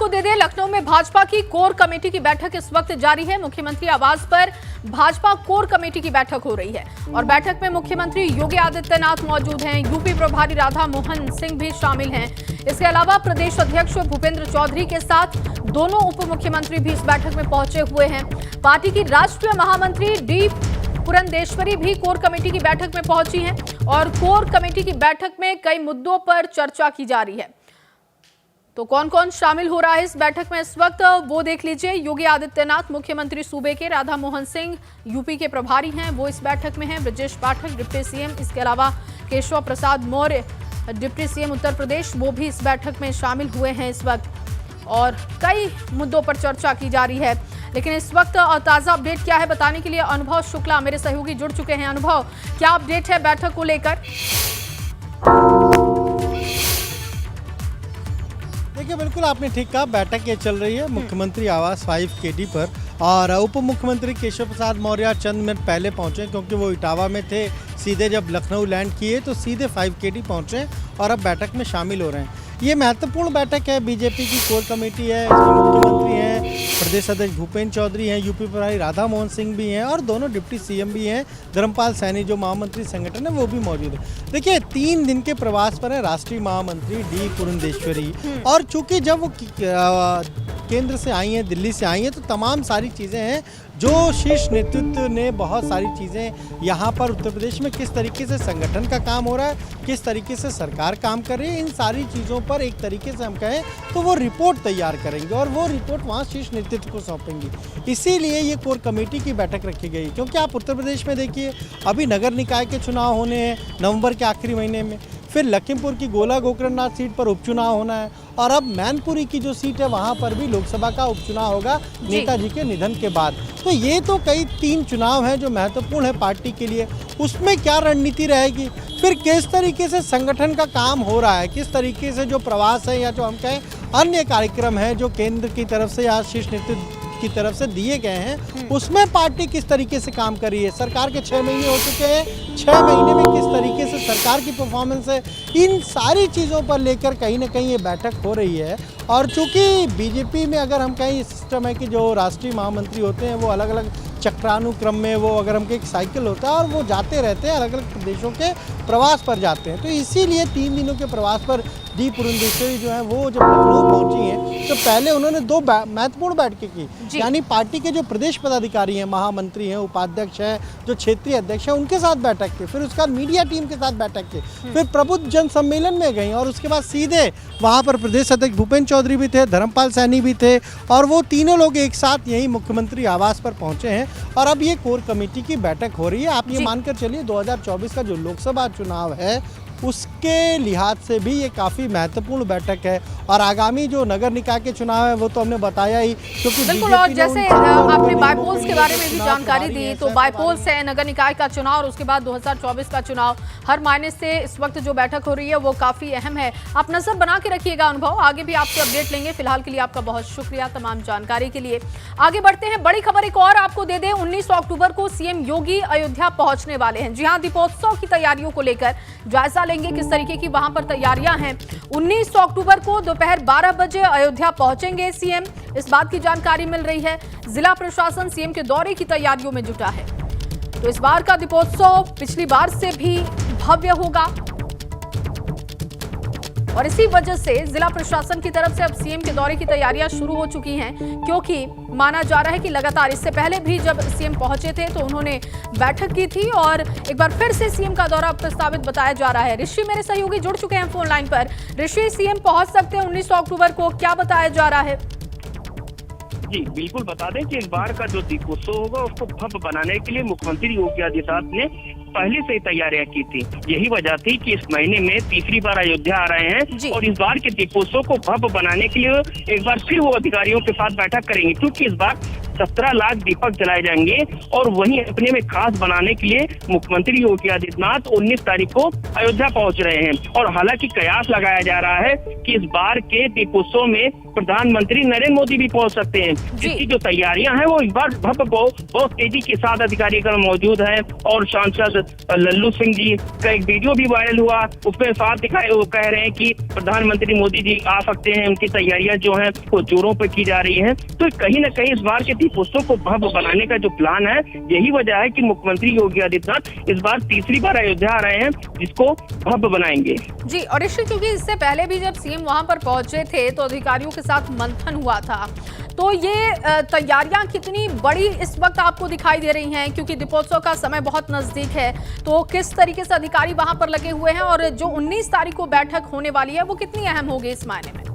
आपको दे दें, लखनऊ में भाजपा की कोर कमेटी की बैठक इस वक्त जारी है। मुख्यमंत्री आवास पर भाजपा कोर कमेटी की बैठक हो रही है और बैठक में मुख्यमंत्री योगी आदित्यनाथ मौजूद हैं। यूपी प्रभारी राधा मोहन सिंह भी शामिल हैं। इसके अलावा प्रदेश अध्यक्ष भूपेंद्र चौधरी के साथ दोनों उप मुख्यमंत्री भी इस बैठक में पहुंचे हुए हैं। पार्टी की राष्ट्रीय महामंत्री डी पुरंदेश्वरी भी कोर कमेटी की बैठक में पहुंची हैं और कोर कमेटी की बैठक में कई मुद्दों पर चर्चा की जा रही है। तो कौन कौन शामिल हो रहा है इस बैठक में इस वक्त, वो देख लीजिए। योगी आदित्यनाथ मुख्यमंत्री सूबे के, राधा मोहन सिंह यूपी के प्रभारी हैं, वो इस बैठक में हैं। ब्रजेश पाठक डिप्टी सीएम, इसके अलावा केशव प्रसाद मौर्य डिप्टी सीएम उत्तर प्रदेश, वो भी इस बैठक में शामिल हुए हैं इस वक्त और कई मुद्दों पर चर्चा की जा रही है। लेकिन इस वक्त ताजा अपडेट क्या है बताने के लिए अनुभव शुक्ला मेरे सहयोगी जुड़ चुके हैं। अनुभव, क्या अपडेट है बैठक को लेकर? देखिए, बिल्कुल आपने ठीक कहा, बैठक ये चल रही है मुख्यमंत्री आवास 5KD पर और उप मुख्यमंत्री केशव प्रसाद मौर्य चंद मिनट पहले पहुंचे क्योंकि वो इटावा में थे। सीधे जब लखनऊ लैंड किए तो सीधे 5KD पहुंचे और अब बैठक में शामिल हो रहे हैं। ये महत्वपूर्ण बैठक है। बीजेपी की कोर कमेटी है, इसमें मुख्यमंत्री हैं, प्रदेश अध्यक्ष भूपेंद्र चौधरी हैं, यूपी प्रभारी राधा मोहन सिंह भी हैं और दोनों डिप्टी सीएम भी हैं। धर्मपाल सैनी जो महामंत्री संगठन है वो भी मौजूद है। देखिए, 3 दिन के प्रवास पर है राष्ट्रीय महामंत्री डी पुरंदेश्वरी और चूंकि जब वो केंद्र से आई हैं, दिल्ली से आई हैं, तो तमाम सारी चीज़ें हैं जो शीर्ष नेतृत्व ने बहुत सारी चीज़ें यहाँ पर उत्तर प्रदेश में किस तरीके से संगठन का काम हो रहा है, किस तरीके से सरकार काम कर रही है, इन सारी चीज़ों पर एक तरीके से हम कहें तो वो रिपोर्ट तैयार करेंगे और वो रिपोर्ट वहाँ शीर्ष नेतृत्व को सौंपेंगी। इसीलिए ये कोर कमेटी की बैठक रखी गई क्योंकि आप उत्तर प्रदेश में देखिए, अभी नगर निकाय के चुनाव होने हैं नवंबर के आखिरी महीने में, फिर लखीमपुर की गोला गोकरणनाथ सीट पर उपचुनाव होना है और अब मैनपुरी की जो सीट है वहाँ पर भी लोकसभा का उपचुनाव होगा नेताजी के निधन के बाद। तो ये तो कई 3 चुनाव हैं जो महत्वपूर्ण है पार्टी के लिए। उसमें क्या रणनीति रहेगी, फिर किस तरीके से संगठन का काम हो रहा है, किस तरीके से जो प्रवास है या जो हम कहें अन्य कार्यक्रम है जो केंद्र की तरफ से या शीर्ष नेतृत्व की तरफ से दिए गए हैं, उसमें पार्टी किस तरीके से काम कर रही है। सरकार के 6 महीने हो चुके हैं, 6 महीने में किस तरीके से सरकार की परफॉर्मेंस है, इन सारी चीज़ों पर लेकर कहीं ना कहीं ये बैठक हो रही है। और चूंकि बीजेपी में अगर हम कहें सिस्टम है कि जो राष्ट्रीय महामंत्री होते हैं वो अलग अलग चक्रानुक्रम में, वो अगर हम एक साइकिल होता है और वो जाते रहते हैं, अलग अलग प्रदेशों के प्रवास पर जाते हैं। तो इसीलिए 3 दिनों के प्रवास पर डी पुरंदेश्वरी जो है वो जब लखनऊ पहुंची हैं तो पहले उन्होंने 2 महत्वपूर्ण बैठकें की, यानी पार्टी के जो प्रदेश पदाधिकारी हैं, महामंत्री हैं, उपाध्यक्ष हैं, जो क्षेत्रीय अध्यक्ष हैं, उनके साथ बैठक की, फिर उसके बाद मीडिया टीम के साथ बैठक की, फिर प्रबुद्ध जन सम्मेलन में गई और उसके बाद सीधे वहाँ पर प्रदेश अध्यक्ष भूपेंद्र चौधरी भी थे, धर्मपाल सैनी भी थे और वो तीनों लोग एक साथ यही मुख्यमंत्री आवास पर पहुँचे हैं और अब ये कोर कमेटी की बैठक हो रही है। आप ये मानकर चलिए 2024 का जो लोकसभा चुनाव है उसके लिहाज से भी ये काफ़ी महत्वपूर्ण बैठक है और आगामी जो नगर निकाय के चुनाव है वो तो हमने बताया ही, क्योंकि बिल्कुल। और जैसे आपने बायपोल्स के बारे में भी जानकारी दी, तो बायपोल्स है नगर निकाय का चुनाव और उसके बाद 2024 का चुनाव, हर मायने से इस वक्त जो बैठक हो रही है वो काफ़ी अहम है। आप नजर बना के रखिएगा अनुभव, आगे भी आपसे अपडेट लेंगे। फिलहाल के लिए आपका बहुत शुक्रिया तमाम जानकारी के लिए। आगे बढ़ते हैं, बड़ी खबर एक और आपको दे दें। 19 अक्टूबर को सीएम योगी अयोध्या पहुंचने वाले हैं। जी हाँ, दीपोत्सव की तैयारियों को लेकर जायजा लेंगे किस तरीके की वहां पर तैयारियां हैं। 19 अक्टूबर को दोपहर 12 बजे अयोध्या पहुंचेंगे सीएम, इस बात की जानकारी मिल रही है। जिला प्रशासन सीएम के दौरे की तैयारियों में जुटा है। तो इस बार का दीपोत्सव पिछली बार से भी भव्य होगा और इसी वजह से जिला प्रशासन की तरफ से अब सीएम के दौरे की तैयारियां शुरू हो चुकी हैं, क्योंकि माना जा रहा है कि लगातार इससे पहले भी जब सीएम पहुंचे थे तो उन्होंने बैठक की थी और एक बार फिर से सीएम का दौरा प्रस्तावित बताया जा रहा है। ऋषि मेरे सहयोगी जुड़ चुके हैं फोन लाइन पर। ऋषि, सीएम पहुंच सकते हैं 19 अक्टूबर को, क्या बताया जा रहा है? जी बिल्कुल, बता दें कि इस बार का जो दीपोत्सव होगा उसको भव्य बनाने के लिए मुख्यमंत्री योगी आदित्यनाथ ने पहले से ही तैयारियां की थी। यही वजह थी कि इस महीने में तीसरी बार अयोध्या आ रहे हैं और इस बार के दीपोत्सव को भव्य बनाने के लिए एक बार फिर वो अधिकारियों के साथ बैठक करेंगे, क्योंकि इस बार 17 लाख दीपक जलाए जाएंगे। और वहीं अपने में खास बनाने के लिए मुख्यमंत्री योगी आदित्यनाथ 19 तारीख को अयोध्या पहुंच रहे हैं। और हालांकि कयास लगाया जा रहा है कि इस बार के दीपोत्सव में प्रधानमंत्री नरेंद्र मोदी भी पहुंच सकते हैं, जिसकी जो तैयारियां हैं वो इस बार बहुत तेजी के साथ अधिकारीगण मौजूद हैं। और सांसद लल्लू सिंह जी का एक वीडियो भी वायरल हुआ, उसमें साफ दिखाए वो कह रहे हैं कि प्रधानमंत्री मोदी जी आ सकते हैं, उनकी तैयारियां जो हैं वो जोरों पर की जा रही हैं। तो कहीं ना कहीं इस बार के दीपोत्सव को भव्य बनाने का जो प्लान है, यही वजह है कि मुख्यमंत्री योगी आदित्यनाथ इस बार तीसरी बार अयोध्या आ रहे हैं, जिसको भव्य बनाएंगे। जी, और ऋषि, क्योंकि इससे पहले भी जब सीएम वहां पर पहुंचे थे तो अधिकारियों के साथ मंथन हुआ था, तो ये तैयारियां कितनी बड़ी इस वक्त आपको दिखाई दे रही हैं, क्योंकि दीपोत्सव का समय बहुत नजदीक है, तो किस तरीके से अधिकारी वहां पर लगे हुए हैं और जो 19 तारीख को बैठक होने वाली है वो कितनी अहम होगी इस मायने में?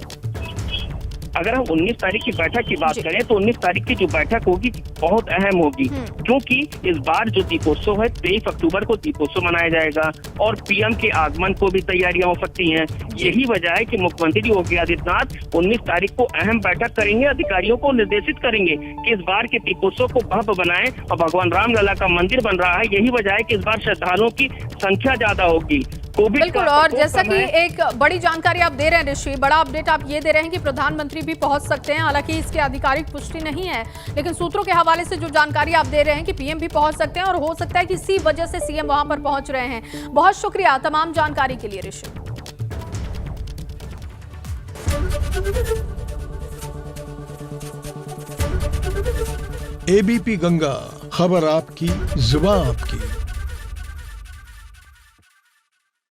अगर हम 19 तारीख की बैठक की बात करें तो 19 तारीख की जो बैठक होगी बहुत अहम होगी, क्योंकि इस बार जो दीपोत्सव है 23 अक्टूबर को दीपोत्सव मनाया जाएगा और पीएम के आगमन को भी तैयारियां हो सकती हैं। यही वजह है कि मुख्यमंत्री योगी आदित्यनाथ 19 तारीख को अहम बैठक करेंगे, अधिकारियों को निर्देशित करेंगे कि इस बार के दीपोत्सव को भव्य बनाएं। और भगवान रामलला का मंदिर बन रहा है, यही वजह है कि इस बार श्रद्धालुओं की संख्या ज्यादा होगी। बिल्कुल, और जैसा कि एक बड़ी जानकारी आप दे रहे हैं ऋषि, बड़ा अपडेट आप ये दे रहे हैं कि प्रधानमंत्री भी पहुंच सकते हैं। हालांकि इसकी आधिकारिक पुष्टि नहीं है, लेकिन सूत्रों के हवाले से जो जानकारी आप दे रहे हैं कि पीएम भी पहुंच सकते हैं और हो सकता है कि इसी वजह से सीएम वहां पर पहुंच रहे हैं। बहुत शुक्रिया तमाम जानकारी के लिए ऋषि। एबीपी गंगा, खबर आपकी, जुबान आपकी।